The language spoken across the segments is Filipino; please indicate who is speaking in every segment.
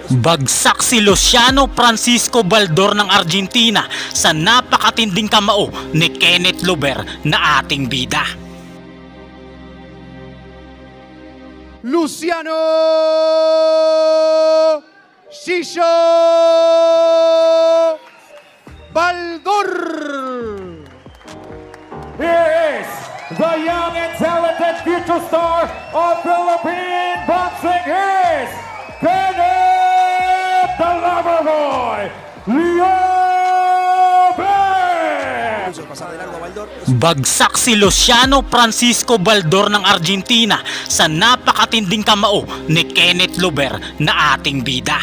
Speaker 1: Bagsak si Luciano Francisco Baldor ng Argentina sa napakatinding kamao ni Kenneth Lober na ating bida.
Speaker 2: Luciano Shisho Baldor.
Speaker 3: Here is the young and talented future star of Philippine boxing. Here is Kenneth the Lover Boy Lober.
Speaker 1: Bagsak si Luciano Francisco Baldor ng Argentina sa napakatinding kamao ni Kenneth Lober na ating bida.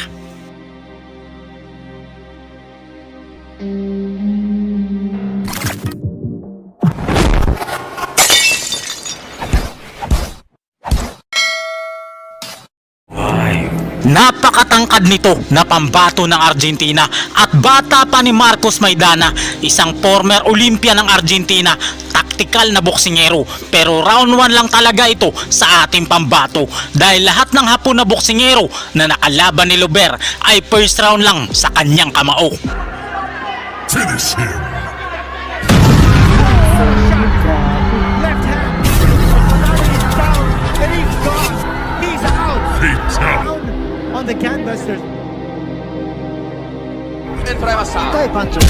Speaker 1: Napakatangkad nito na pambato ng Argentina at bata pa ni Marcos Maidana, isang former Olympia ng Argentina, taktikal na boksingero, pero round 1 lang talaga ito sa ating pambato dahil lahat ng Hapon na boksingero na nakalaban ni Lober ay first round lang sa kanyang kamao.
Speaker 4: Finish him.
Speaker 2: Left hand. He's down and he's gone. He's out.
Speaker 4: Fatality.
Speaker 2: On the canvas. There's
Speaker 5: 捉えました
Speaker 2: 痛いパンチを。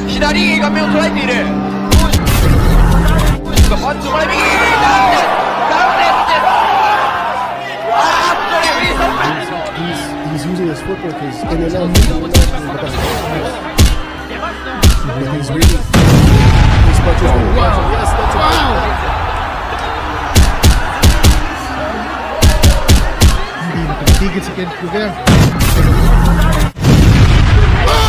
Speaker 5: 左顔面を捉えているパンチをもらい右ダウンですあーっとレフェリーストップ
Speaker 6: He's using his footwork, his in and out. He's really his punches really wow. Yes, that's wow. Hindi nakatigil si Kenneth Lober.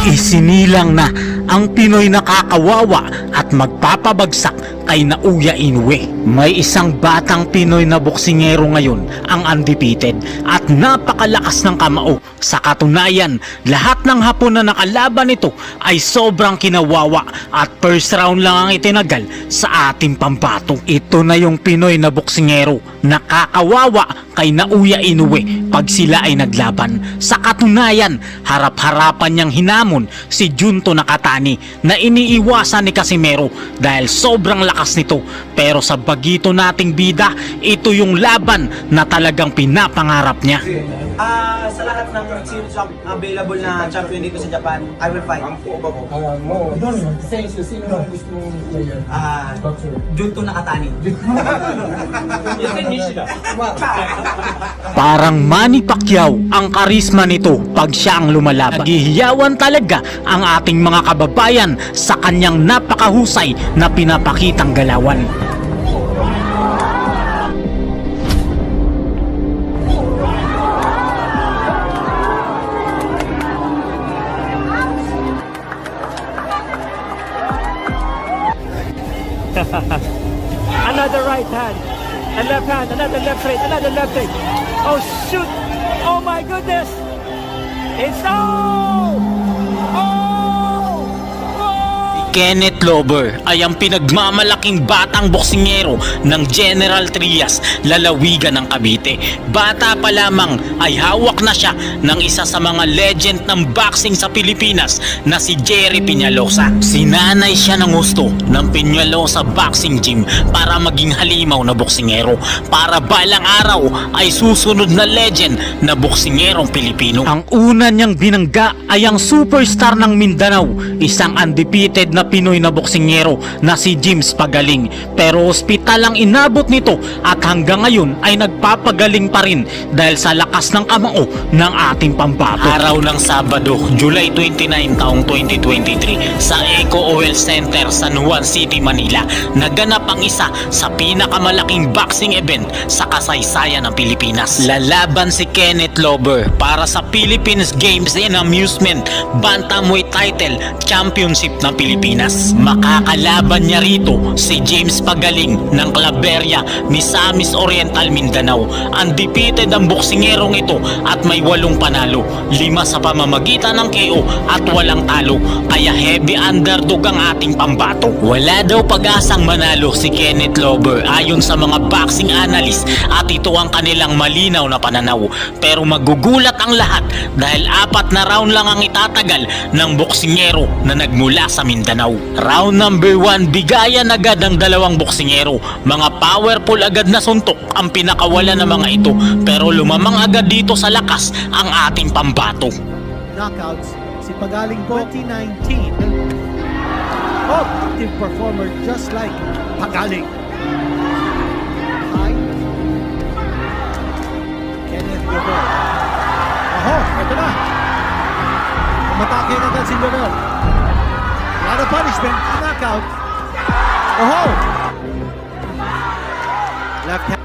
Speaker 1: Isinilang na ang Pinoy nakakawawa at magpapabagsak kay Naoya Inoue. May isang batang Pinoy na boksingero ngayon ang undefeated at napakalakas ng kamao. Sa katunayan, lahat ng Hapon na nakalaban nito ay sobrang kinawawa at first round lang ang itinagal sa ating pambato. Ito na yung Pinoy na boksingero nakakawawa kay Naoya Inoue pag sila ay naglaban. Sa katunayan, harap-harapan niyang hinamon si Junto Nakatani na iniiwasan ni Casimero dahil sobrang lakas nito. Pero sa bagito nating bida, ito yung laban na talagang pinapangarap niya.
Speaker 7: Sa lahat ng available na champion dito sa Japan, I will fight. Junto Nakatani.
Speaker 1: Parang Manny Pacquiao ang karisma nito pag siya ang lumalaban. Nagihiyawan talaga ang ating mga kababayan sa kanyang napakahusay na pinapakitang galawan.
Speaker 3: Another right hand, a left hand, another left straight, another left straight. Oh shoot! Oh my goodness! It's oh!
Speaker 1: Kenneth Lober ay ang pinagmamalaking batang boksingero ng General Trias, lalawigan ng Cavite. Bata pa lamang ay hawak na siya ng isa sa mga legend ng boxing sa Pilipinas na si Jerry Peñalosa. Sinanay siya ng gusto ng Peñalosa Boxing Gym para maging halimaw na boksingero, para balang araw ay susunod na legend na boksingerong Pilipino. Ang una niyang binangga ay ang superstar ng Mindanao, isang undefeated na Pinoy na boksingero na si James Pagaling, pero ospital ang inabot nito at hanggang ngayon ay nagpapagaling pa rin dahil sa lakas ng kamao ng ating pambato. Araw ng Sabado, July 29 taong 2023 sa Eco Oil Center, San Juan City, Manila, naganap ang isa sa pinakamalaking boxing event sa kasaysayan ng Pilipinas. Lalaban si Kenneth Lober para sa Philippines Games and Amusement Bantamweight Title Championship ng Pilipinas. Pilipinas. Makakalaban niya rito si James Pagaling ng Claveria, Misamis Oriental, Mindanao. Undefeated ang boksingerong ito at may 8 panalo, 5 sa pamamagitan ng KO at walang talo. Kaya heavy underdog ang ating pambato. Wala daw pag-asang manalo si Kenneth Lover ayon sa mga boxing analyst at ito ang kanilang malinaw na pananaw. Pero magugulat ang lahat dahil 4 na round lang ang itatagal ng boksingero na nagmula sa Mindanao. Round number 1, bigayan agad ang dalawang boksingero. Mga powerful agad na suntok ang pinakawala ng mga ito, pero lumamang agad dito sa lakas ang ating pambato.
Speaker 2: Knockouts, si Pagaling po 2019. Oh, active performer just like Pagaling. High. Kenneth Lover. Oho, ito na. Umatake na agad si Lover. A lot of punishment. Knockout. Oho. Left hand.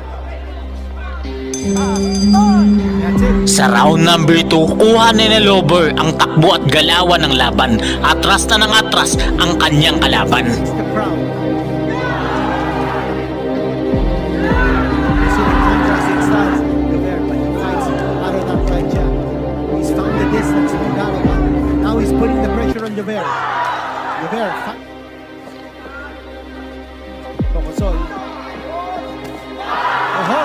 Speaker 2: That's it.
Speaker 1: Sa round number 2, kuha ni Lover ang takbo at galawan ng laban. Atras na ng atras ang kanyang kalaban.
Speaker 2: The crowd. You see the contrasting styles of Lover, but he fights out of that right jab. He's found the distance in Galawan. Now he's putting the pressure on Lover. Lover fight. Tokosol. Oho!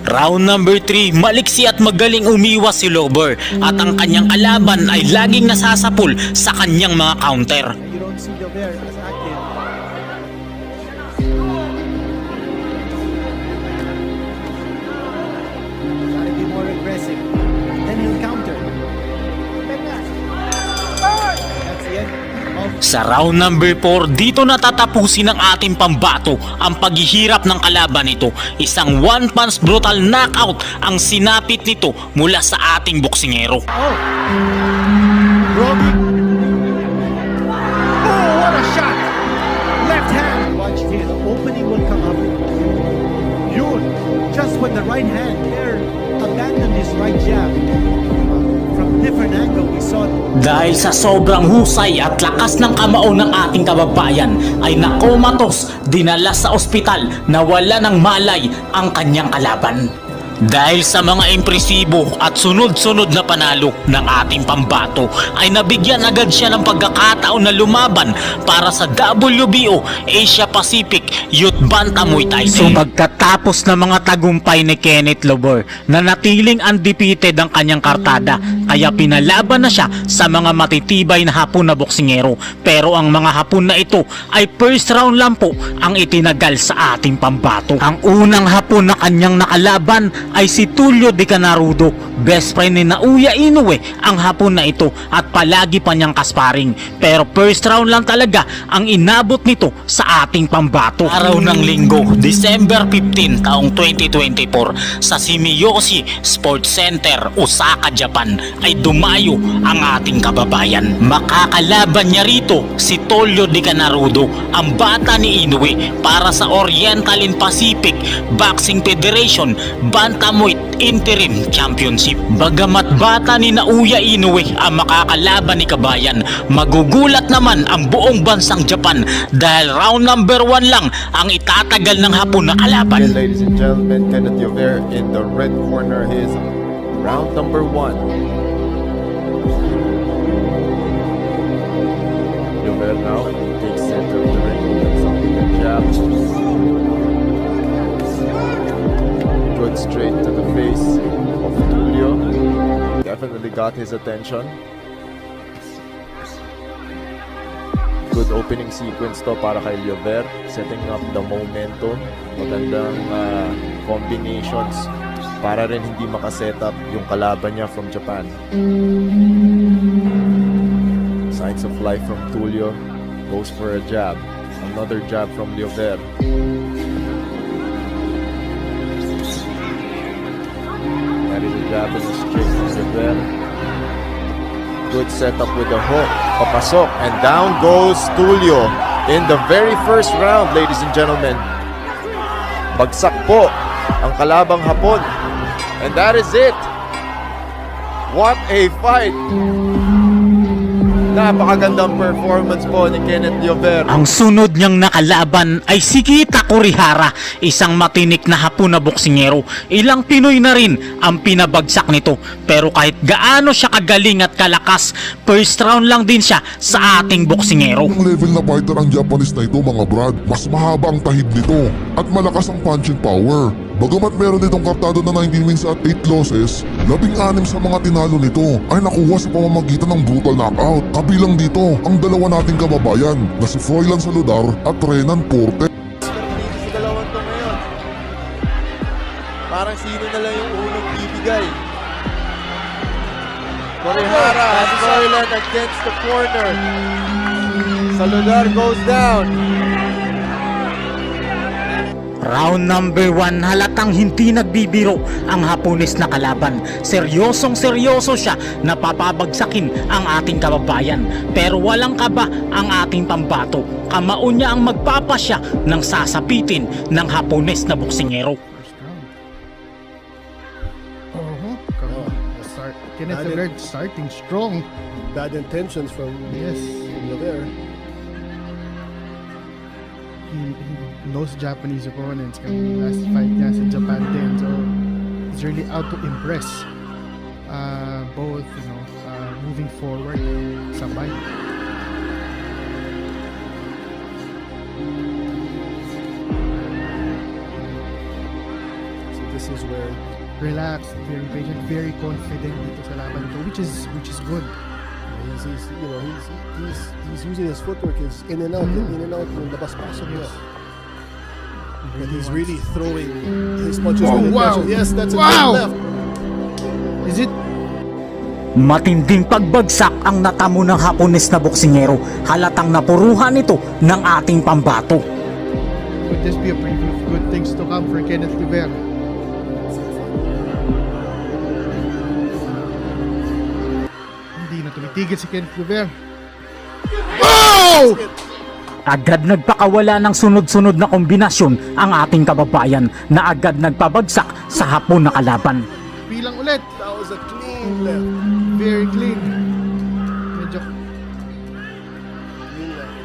Speaker 1: Round number 3, maliksi at magaling umiwas si Lover at ang kanyang kalaban ay laging nasasapul sa kanyang mga counter.
Speaker 2: You don't see Lover as active. Gotta be more aggressive. Then he'll counter. That's the end of
Speaker 1: Sa round number 4, dito natatapusin ng ating pambato ang paghihirap ng kalaban nito. Isang one-punch brutal knockout ang sinapit nito mula sa ating boksingero.
Speaker 2: Oh! Robbie! Oh, what a shot! Left hand! Watch here, the opening will come up. Yun! Just with the right hand, there, abandoned his right jab. From different angle, we saw it.
Speaker 1: Dahil sa sobrang husay at lakas ng kamao ng ating kababayan ay nakomatos, dinala sa ospital na wala ng malay ang kanyang kalaban. Dahil sa mga impresibo at sunod-sunod na panalo ng ating pambato ay nabigyan agad siya ng pagkakataon na lumaban para sa WBO Asia Pacific Youth Bantamweight title. So pagkatapos ng mga tagumpay ni Kenneth Lover, na natiling undefeated ang kanyang kartada, kaya pinalaban na siya sa mga matitibay na Hapon na boksingero. Pero ang mga Hapon na ito ay first round lang po ang itinagal sa ating pambato. Ang unang Hapon na kanyang nakalaban ay si Tulio de Canarudo. Best friend ni Naoya Inoue ang Hapon na ito at palagi pa niyang kasparing. Pero first round lang talaga ang inabot nito sa ating pambato. Araw ng Linggo, December 15 taong 2024 sa Shimiyoshi Sports Center, Osaka, Japan ay dumayo ang ating kababayan. Makakalaban niya rito si Tulio de Canarudo, ang bata ni Inoue, para sa Oriental and Pacific Boxing Federation Bantamweight Interim Championship. Bagamat bata ni Naoya Inoue ang makakalaban ni kabayan, magugulat naman ang buong bansang Japan dahil round number 1 lang ang itatagal ng Hapon na kalaban.
Speaker 8: And ladies and gentlemen, Kenneth Lover in the red corner, his round number 1. Lover now takes center of the ring, something with jabs. Good straight to the face of Tulio. Definitely got his attention. Good opening sequence to para kay Lover, setting up the momentum. Magandang combinations para rin hindi makaset up yung kalaban niya from Japan. Signs of life from Tulio. Goes for a jab. Another jab from Lover. That is a jab in the straight from Lover. Good setup with the hook. Papasok. And down goes Tulio in the very first round, ladies and gentlemen. Bagsak po ang kalabang Hapon. And that is it. What a fight! Napakagandang performance po ni Kenneth Llover.
Speaker 1: Ang sunod niyang nakalaban ay si Kita Kurihara, isang matinik na Hapon na boksingero. Ilang Pinoy na rin ang pinabagsak nito. Pero kahit gaano siya kagaling at kalakas, first round lang din siya sa ating boksingero.
Speaker 4: Ang level na fighter ang Japanese na ito mga brad. Mas mahaba ang tahid nito at malakas ang punching power. Bagamat meron ditong kartado na 19 wins at 8 losses, 16 sa mga tinalo nito ay nakuha sa pamamagitan ng brutal knockout. Kabilang dito ang dalawa nating kababayan na si Froilan Saludar at Renan Porte.
Speaker 8: Sa dalawang to ngayon. Parang sino na lang yung unang bibigay. Kurihara has Froilan against the corner. Saludar goes down.
Speaker 1: Round number 1, halatang hindi nagbibiro ang Hapones na kalaban. Seryosong seryoso siya na papabagsakin ang ating kababayan. Pero walang kaba ang ating pambato. Kamao niya ang magpapasya ng sasapitin ng Hapones na boksingero.
Speaker 6: Kenneth Llover starting strong.
Speaker 9: Bad intentions from Llover.
Speaker 6: He knows Japanese opponents coming last fight niya sa Japan din. So he's really out to impress. Both, moving forward, sabay.
Speaker 9: So this is where
Speaker 6: Relaxed, very patient, very confident dito sa laban ito, which is good.
Speaker 9: he's using his footwork, is in and out, yung labas-pasok niya. But he's really throwing his punches with
Speaker 6: wow.
Speaker 9: intention. Yes, that's a
Speaker 6: Wow.
Speaker 9: good left.
Speaker 6: Is it?
Speaker 1: Matinding pagbagsak ang natamo ng Hapones na boksingero. Halatang napuruhan ito ng ating pambato.
Speaker 6: Could this be a preview of good things to come for Kenneth Llover? Hindi na tumitigil si Kenneth Llover. Oh!
Speaker 1: Agad nagpakawala ng sunod-sunod na kombinasyon ang ating kababayan na agad nagpabagsak sa Hapon na kalaban.
Speaker 6: Bilang ulit.
Speaker 9: That was a clean left.
Speaker 6: Very clean. Medyo
Speaker 9: Clean left.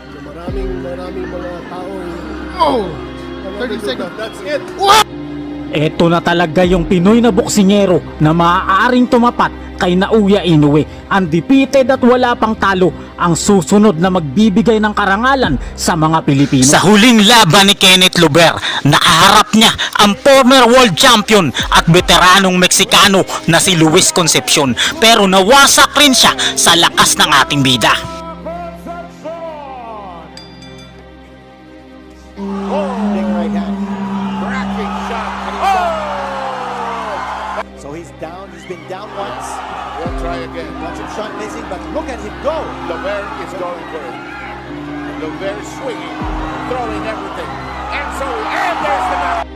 Speaker 9: So maraming mga tao.
Speaker 6: oh! 30 seconds.
Speaker 9: That's it.
Speaker 1: Ito na talaga yung Pinoy na boksingero na maaaring tumapat kay Naoya Inoue. Undefeated at wala pang talo ang susunod na magbibigay ng karangalan sa mga Pilipino. Sa huling laban ni Kenneth Llover, nakaharap niya ang former world champion at veteranong Meksikano na si Luis Concepcion. Pero nawasak rin siya sa lakas ng ating bida.
Speaker 2: Big right hand. Cracking shot. So he's down. He's been down once.
Speaker 9: We'll try again.
Speaker 2: Watch him shot missing, but look at him go.
Speaker 9: Llover is going for it. Llover swinging, throwing everything. And there's the knockout.